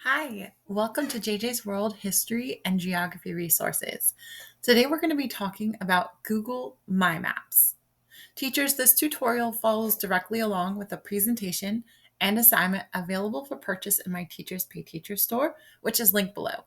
Hi, welcome to JJ's World History and Geography Resources. Today we're going to be talking about Google My Maps. Teachers, this tutorial follows directly along with a presentation and assignment available for purchase in my Teachers Pay Teacher store, which is linked below.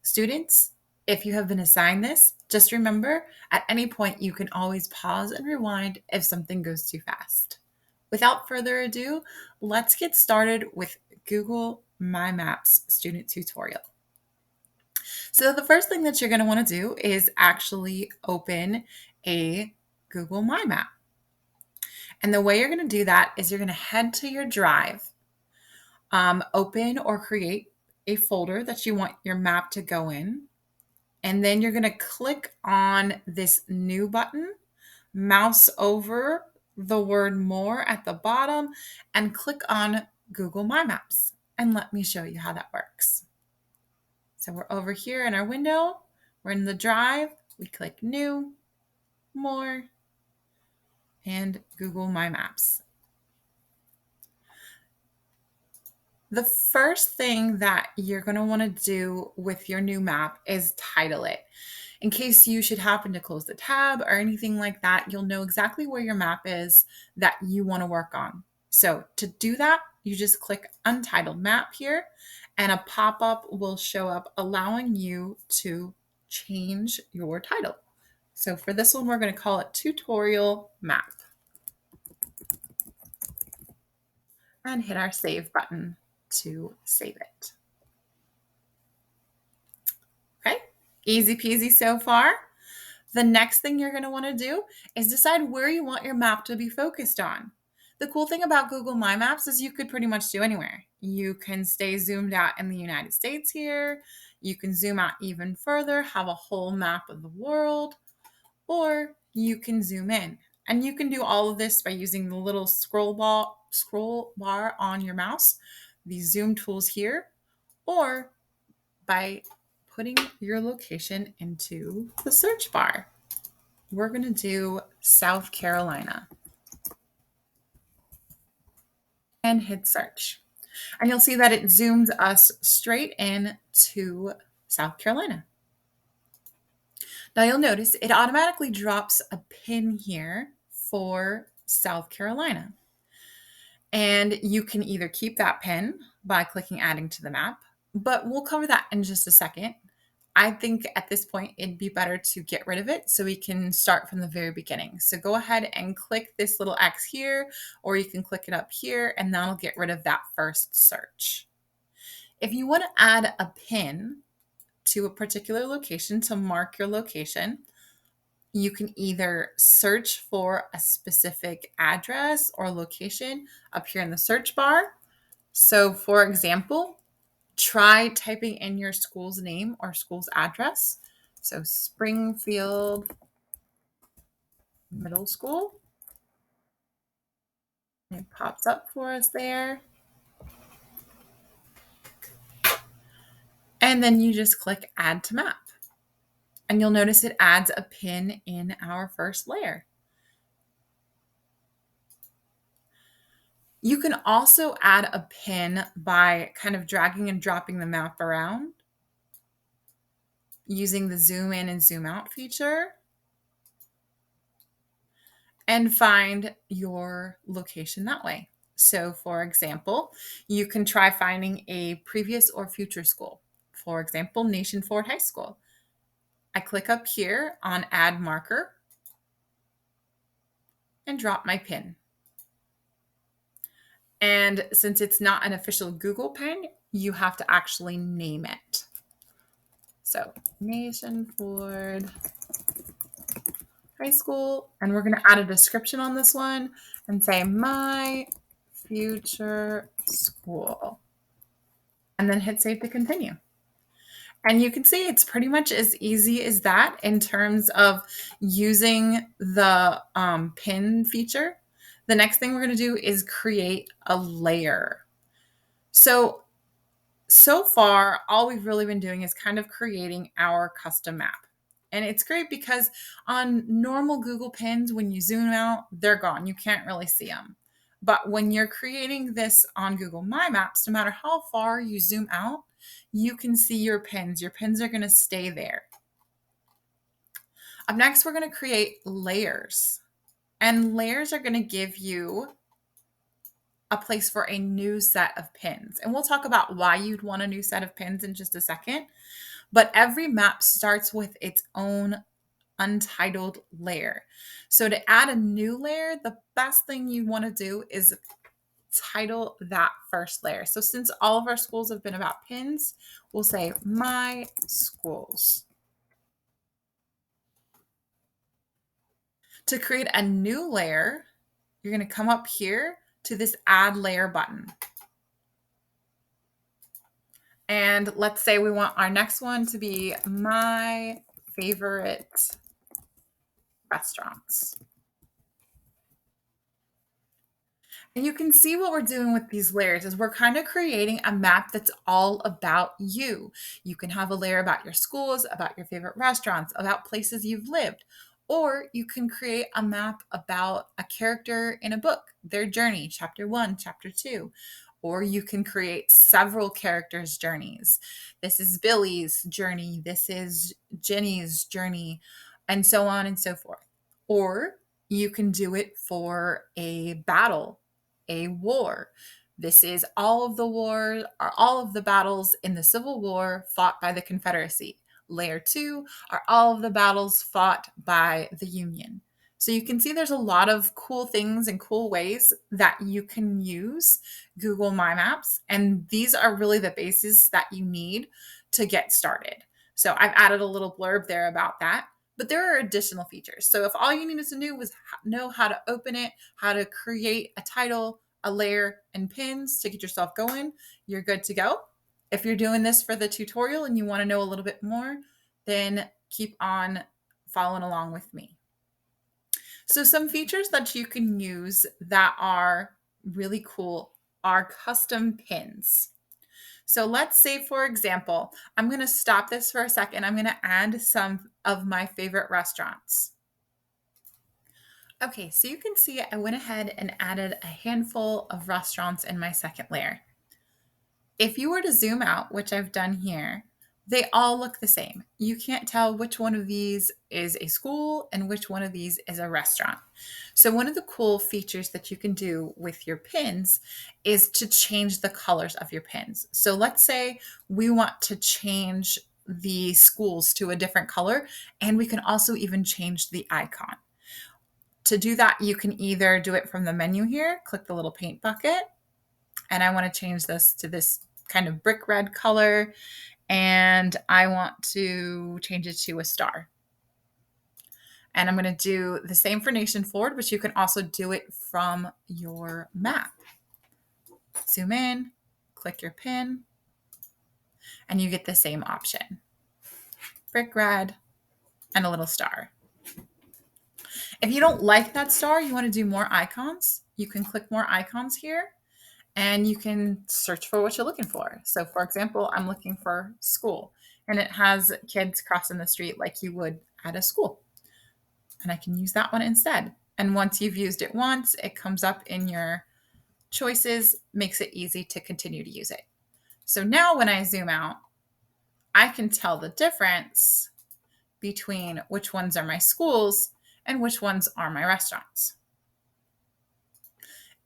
Students, if you have been assigned this, just remember at any point you can always pause and rewind if something goes too fast. Without further ado, let's get started with Google My Maps student tutorial. So the first thing that you're going to want to do is actually open a Google My Map. And the way you're going to do that is you're going to head to your drive, open or create a folder that you want your map to go in. And then you're going to click on this new button, mouse over the word more at the bottom, and click on Google My Maps. And let me show you how that works. So we're over here in our window, we're in the drive, we click new, more, and Google My Maps. The first thing that you're going to want to do with your new map is title it. In case you should happen to close the tab or anything like that, you'll know exactly where your map is that you want to work on. So to do that, you just click Untitled Map here, and a pop-up will show up allowing you to change your title. So for this one, we're going to call it Tutorial Map. And hit our Save button to save it. Okay, easy peasy so far. The next thing you're going to want to do is decide where you want your map to be focused on. The cool thing about Google My Maps is you could pretty much do anywhere. You can stay zoomed out in the United States here. You can zoom out even further, have a whole map of the world, or you can zoom in. And you can do all of this by using the little scroll bar on your mouse, these zoom tools here, or by putting your location into the search bar. We're going to do South Carolina and hit search. And you'll see that it zooms us straight in to South Carolina. Now you'll notice it automatically drops a pin here for South Carolina. And you can either keep that pin by clicking adding to the map, but we'll cover that in just a second. I think at this point, it'd be better to get rid of it so we can start from the very beginning. So go ahead and click this little X here, or you can click it up here, and that'll get rid of that first search. If you want to add a pin to a particular location to mark your location, you can either search for a specific address or location up here in the search bar. So for example, try typing in your school's name or school's address. So Springfield Middle School. It pops up for us there. And then you just click Add to Map. And you'll notice it adds a pin in our first layer. You can also add a pin by kind of dragging and dropping the map around using the zoom in and zoom out feature, and find your location that way. So for example, you can try finding a previous or future school. For example, Nation Ford High School. I click up here on Add Marker and drop my pin. And since it's not an official Google pin, you have to actually name it. So Nation Ford High School, and we're going to add a description on this one and say my future school, and then hit save to continue. And you can see it's pretty much as easy as that in terms of using the pin feature. The next thing we're going to do is create a layer. So far, all we've really been doing is kind of creating our custom map. And it's great because on normal Google pins, when you zoom out, they're gone. You can't really see them. But when you're creating this on Google My Maps, no matter how far you zoom out, you can see your pins. Your pins are going to stay there. Up next, we're going to create layers. And layers are going to give you a place for a new set of pins. And we'll talk about why you'd want a new set of pins in just a second. But every map starts with its own untitled layer. So to add a new layer, the best thing you want to do is title that first layer. So since all of our schools have been about pins, we'll say my schools. To create a new layer, you're going to come up here to this add layer button. And let's say we want our next one to be my favorite restaurants. And you can see what we're doing with these layers is we're kind of creating a map that's all about you. You can have a layer about your schools, about your favorite restaurants, about places you've lived, or you can create a map about a character in a book, their journey, chapter 1, chapter 2. Or you can create several characters' journeys. This is Billy's journey, this is Jenny's journey, and so on and so forth. Or you can do it for a battle, a war. This is all of the war or all of the battles in the Civil War fought by the Confederacy. Layer 2 are all of the battles fought by the Union. So you can see there's a lot of cool things and cool ways that you can use Google My Maps. And these are really the bases that you need to get started. So I've added a little blurb there about that. But there are additional features. So if all you needed to do was know how to open it, how to create a title, a layer, and pins to get yourself going, you're good to go. If you're doing this for the tutorial and you want to know a little bit more, then keep on following along with me. So some features that you can use that are really cool are custom pins. So let's say, for example, I'm going to stop this for a second. I'm going to add some of my favorite restaurants. Okay, so you can see I went ahead and added a handful of restaurants in my second layer. If you were to zoom out, which I've done here, they all look the same. You can't tell which one of these is a school and which one of these is a restaurant. So one of the cool features that you can do with your pins is to change the colors of your pins. So let's say we want to change the schools to a different color, and we can also even change the icon. To do that, you can either do it from the menu here, click the little paint bucket, and I want to change this to this kind of brick red color, and I want to change it to a star. And I'm going to do the same for Nation Ford, but you can also do it from your map. Zoom in, click your pin, and you get the same option. Brick red and a little star. If you don't like that star, you want to do more icons, you can click more icons here and you can search for what you're looking for. So for example, I'm looking for school, and it has kids crossing the street like you would at a school. And I can use that one instead. And once you've used it once, it comes up in your choices, makes it easy to continue to use it. So now when I zoom out, I can tell the difference between which ones are my schools and which ones are my restaurants.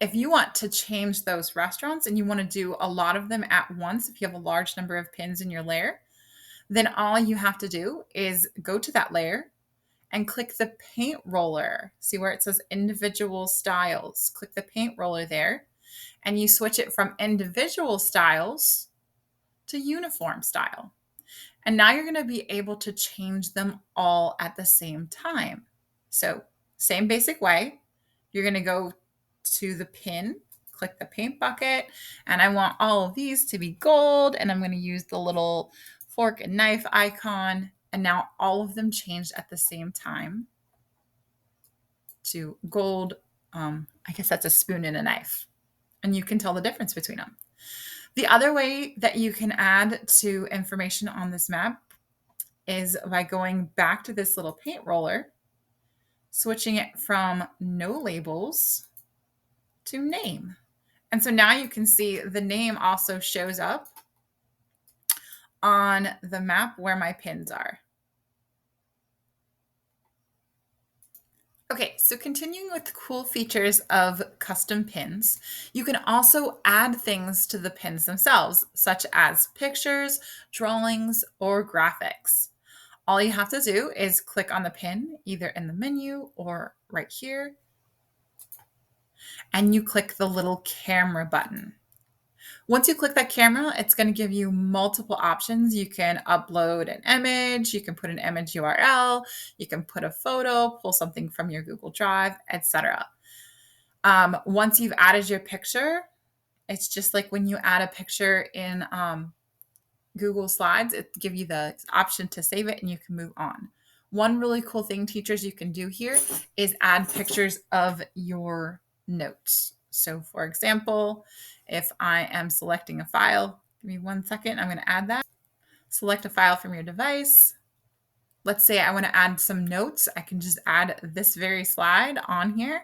If you want to change those restaurants and you want to do a lot of them at once, if you have a large number of pins in your layer, then all you have to do is go to that layer and click the paint roller. See where it says individual styles? Click the paint roller there, and you switch it from individual styles to uniform style. And now you're going to be able to change them all at the same time. So same basic way, you're going to go to the pin, click the paint bucket, and I want all of these to be gold, and I'm going to use the little fork and knife icon, and now all of them changed at the same time to gold. I guess that's a spoon and a knife, and you can tell the difference between them. The other way that you can add to information on this map is by going back to this little paint roller, switching it from no labels to name. And so now you can see the name also shows up on the map where my pins are. Okay, so continuing with the cool features of custom pins, you can also add things to the pins themselves, such as pictures, drawings, or graphics. All you have to do is click on the pin, either in the menu or right here, and you click the little camera button. Once you click that camera, it's going to give you multiple options. You can upload an image, you can put an image URL, you can put a photo, pull something from your Google Drive, etc. Once you've added your picture, it's just like when you add a picture in Google Slides, it gives you the option to save it and you can move on. One really cool thing, teachers, you can do here is add pictures of your notes. So for example, if I am selecting a file, give me 1 second, I'm going to add that. Select a file from your device. Let's say I want to add some notes. I can just add this very slide on here.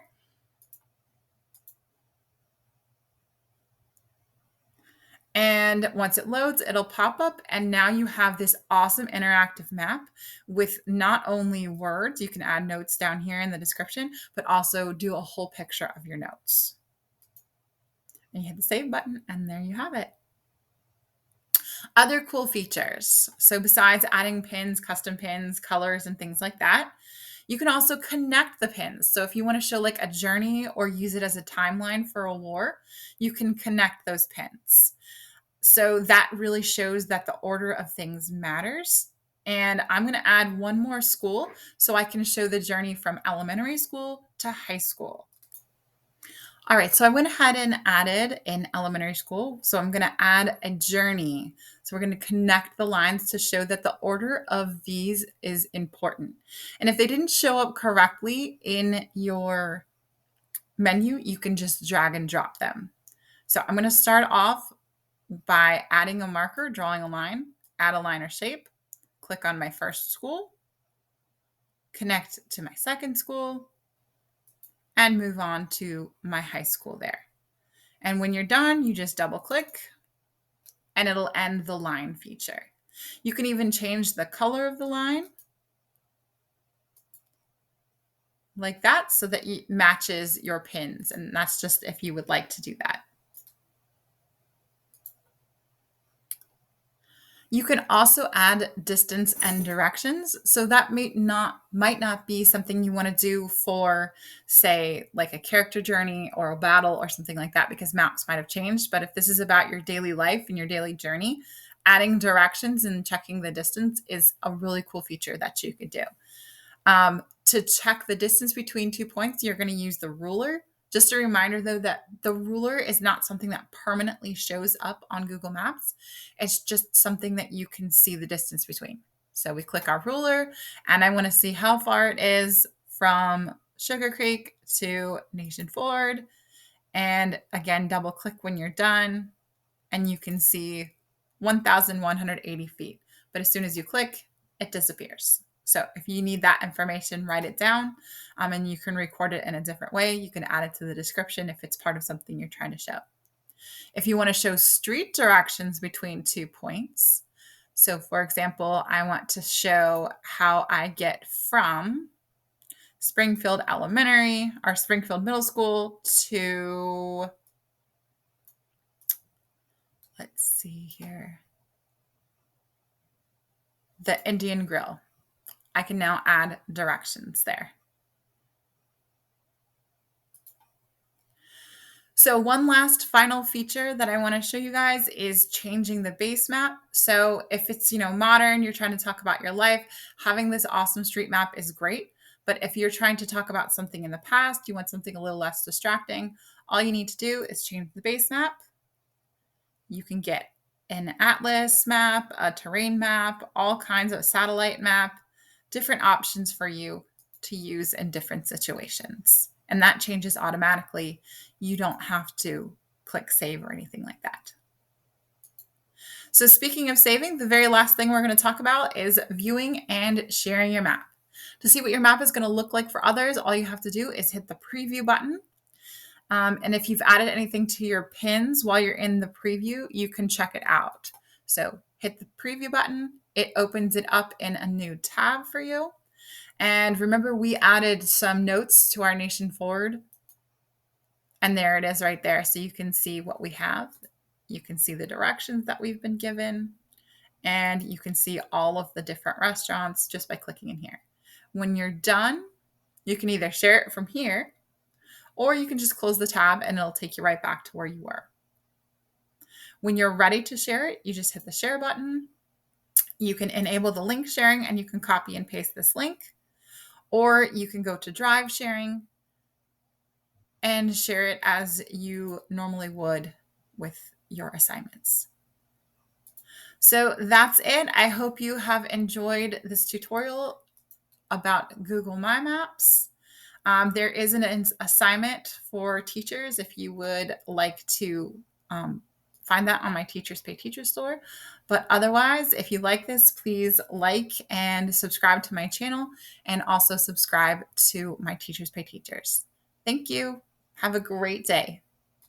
And once it loads, it'll pop up. And now you have this awesome interactive map with not only words, you can add notes down here in the description, but also do a whole picture of your notes. And you hit the save button and there you have it. Other cool features. So besides adding pins, custom pins, colors, and things like that, you can also connect the pins. So if you want to show like a journey or use it as a timeline for a war, you can connect those pins. So that really shows that the order of things matters. And I'm going to add one more school so I can show the journey from elementary school to high school. All right, so I went ahead and added in elementary school. So I'm going to add a journey. So we're going to connect the lines to show that the order of these is important. And if they didn't show up correctly in your menu, you can just drag and drop them. So I'm going to start off by adding a marker, drawing a line, add a line or shape, click on my first school, connect to my second school, and move on to my high school there. And when you're done, you just double click and it'll end the line feature. You can even change the color of the line like that so that it matches your pins. And that's just if you would like to do that. You can also add distance and directions. So that might not be something you want to do for, say, like a character journey or a battle or something like that, because maps might have changed. But if this is about your daily life and your daily journey, adding directions and checking the distance is a really cool feature that you could do. To check the distance between 2 points, you're going to use the ruler. Just a reminder, though, that the ruler is not something that permanently shows up on Google Maps. It's just something that you can see the distance between. So we click our ruler, and I want to see how far it is from Sugar Creek to Nation Ford. And again, double click when you're done, and you can see 1,180 feet. But as soon as you click, it disappears. So if you need that information, write it down, and you can record it in a different way. You can add it to the description if it's part of something you're trying to show. If you want to show street directions between 2 points, so for example, I want to show how I get from Springfield Elementary or Springfield Middle School to, let's see here, the Indian Grill. I can now add directions there. So one last final feature that I want to show you guys is changing the base map. So if it's, modern, you're trying to talk about your life, having this awesome street map is great. But if you're trying to talk about something in the past, you want something a little less distracting, all you need to do is change the base map. You can get an atlas map, a terrain map, all kinds of satellite map, different options for you to use in different situations. And that changes automatically. You don't have to click save or anything like that. So speaking of saving, the very last thing we're going to talk about is viewing and sharing your map. To see what your map is going to look like for others, all you have to do is hit the preview button. And if you've added anything to your pins while you're in the preview, you can check it out. So hit the preview button. It opens it up in a new tab for you. And remember, we added some notes to our Nation Forward. And there it is right there. So you can see what we have. You can see the directions that we've been given. And you can see all of the different restaurants just by clicking in here. When you're done, you can either share it from here, or you can just close the tab and it'll take you right back to where you were. When you're ready to share it, you just hit the share button. You can enable the link sharing and you can copy and paste this link, or you can go to Drive sharing and share it as you normally would with your assignments. So that's it. I hope you have enjoyed this tutorial about Google My Maps. There is an assignment for teachers if you would like to find that on my Teachers Pay Teachers store. But otherwise, if you like this, please like and subscribe to my channel, and also subscribe to my Teachers Pay Teachers. Thank you. Have a great day.